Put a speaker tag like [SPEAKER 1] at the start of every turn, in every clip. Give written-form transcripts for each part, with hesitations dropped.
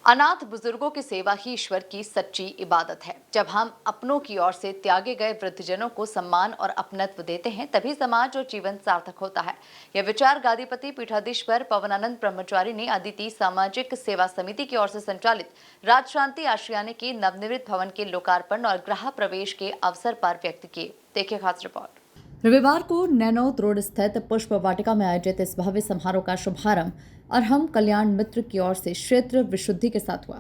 [SPEAKER 1] अनाथ बुजुर्गों की सेवा ही ईश्वर की सच्ची इबादत है। जब हम अपनों की ओर से त्यागे गए वृद्धजनों को सम्मान और अपनत्व देते हैं, तभी समाज और जीवन सार्थक होता है। यह विचार गादीपति पीठाधीश्वर पवनानंद ब्रह्मचारी ने अदिति सामाजिक सेवा समिति की ओर से संचालित राज शांति आशियाने के नवनिर्मित भवन के लोकार्पण और गृह प्रवेश के अवसर पर व्यक्त किए। देखिए खास रिपोर्ट। रविवार को नैनौत रोड स्थित पुष्प वाटिका में आयोजित इस भव्य समारोह का शुभारंभ अरहम कल्याण मित्र की ओर से क्षेत्र विशुद्धि के साथ हुआ।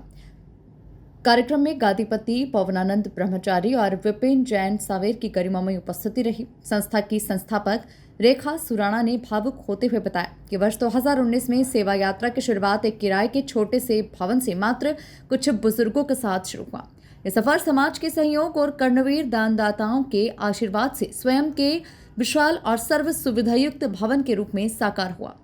[SPEAKER 1] कार्यक्रम में गादीपति पवनानंद ब्रह्मचारी और विपिन जैन सावेर की गरिमामयी उपस्थिति रही। संस्था की संस्थापक रेखा सुराणा ने भावुक होते हुए बताया कि वर्ष 2019 में सेवा यात्रा की शुरुआत एक किराए के छोटे से भवन से मात्र कुछ बुजुर्गों के साथ शुरू हुआ। यह सफर समाज के सहयोग और कर्णवीर दानदाताओं के आशीर्वाद से स्वयं के विशाल और सर्व सुविधायुक्त भवन के रूप में साकार हुआ।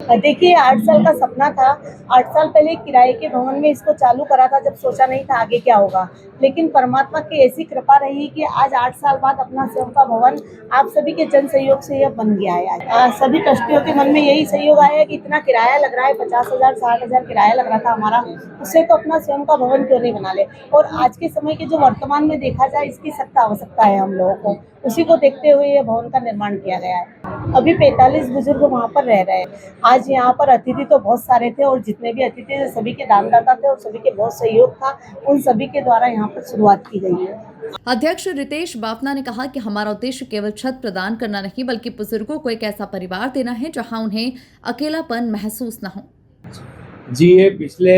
[SPEAKER 2] देखिए 8 साल का सपना था। 8 साल पहले किराए के भवन में इसको चालू करा था, जब सोचा नहीं था आगे क्या होगा। लेकिन परमात्मा की ऐसी कृपा रही कि आज 8 साल बाद अपना स्वयं का भवन आप सभी के जन सहयोग से यह बन गया है। सभी ट्रस्टियों के मन में यही सहयोग आया कि इतना किराया लग रहा है, 50,000 60,000 किराया लग रहा था हमारा, उससे तो अपना स्वयं का भवन क्यों नहीं बना ले। और आज के समय के जो वर्तमान में देखा जाए, इसकी सख्त आवश्यकता है हम लोगों को। उसी को देखते हुए यह भवन का निर्माण किया गया है। अभी 45 बुजुर्ग वहाँ पर रह रहे हैं। आज यहाँ पर अतिथि तो बहुत सारे थे और जितने भी अतिथि थे सभी के दानदाता थे और सभी के बहुत सहयोग था। उन सभी के द्वारा यहाँ पर शुरुआत की गई है।
[SPEAKER 1] अध्यक्ष रितेश बाफना ने कहा कि हमारा उद्देश्य केवल छत प्रदान करना नहीं, बल्कि बुजुर्गों को एक ऐसा परिवार देना है जहाँ उन्हें अकेलापन महसूस न हो।
[SPEAKER 3] जी, ये पिछले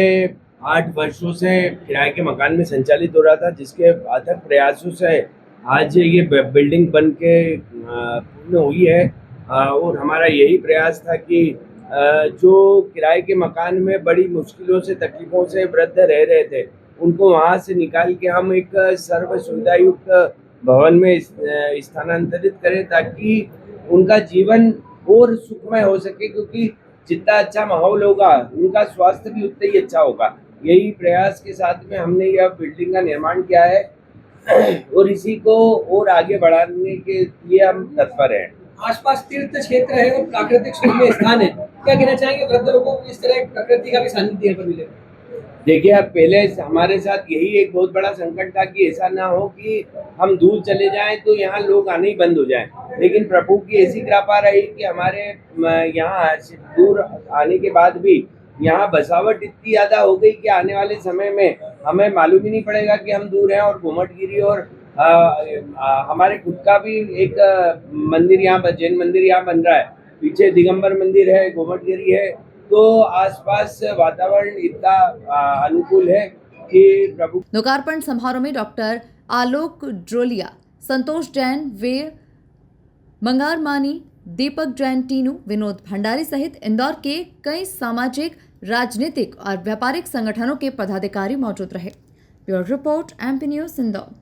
[SPEAKER 3] 8 वर्षों से किराए के मकान में संचालित हो रहा था, जिसके अथक प्रयासों से आज ये बिल्डिंग बन के पूर्ण हुई है। और हमारा यही प्रयास था कि जो किराए के मकान में बड़ी मुश्किलों से तकलीफ़ों से वृद्ध रह रहे थे, उनको वहाँ से निकाल के हम एक सर्व सुविधायुक्त भवन में स्थानांतरित करें, ताकि उनका जीवन और सुखमय हो सके। क्योंकि जितना अच्छा माहौल होगा, उनका स्वास्थ्य भी उतना ही अच्छा होगा। यही प्रयास के साथ में हमने यह बिल्डिंग का निर्माण किया है और इसी को और आगे बढ़ाने के लिए हम तत्पर हैं।
[SPEAKER 4] आसपास तीर्थ क्षेत्र है और प्राकृतिक सुंदर स्थान है, क्या कहना चाहेंगे वृद्ध लोगों को इस तरह प्रकृति का भी सानिध्य पर मिले?
[SPEAKER 3] देखिए, अब पहले हमारे साथ यही एक बहुत बड़ा संकट था कि ऐसा ना हो कि हम दूर चले जाएं तो यहाँ लोग आने ही बंद हो जाएं। लेकिन प्रभु की ऐसी कृपा रही कि हमारे यहाँ दूर आने के बाद भी यहाँ बसावट इतनी ज़्यादा हो गई कि आने वाले समय में हमें मालूम ही नहीं पड़ेगा कि हम दूर हैं। और घुमटगिरी और हमारे खुद का भी एक मंदिर यहाँ, जैन मंदिर यहाँ बन रहा है। पीछे दिगंबर मंदिर है, घुमटगिरी है। तो आसपास वातावरण इतना अनुकूल है कि प्रभु।
[SPEAKER 1] लोकार्पण समारोह में डॉक्टर आलोक ड्रोलिया, संतोष जैन, वे मंगार मानी, दीपक जैन टीनू, विनोद भंडारी सहित इंदौर के कई सामाजिक, राजनीतिक और व्यापारिक संगठनों के पदाधिकारी मौजूद रहे। Bureau report, MP news, Indore.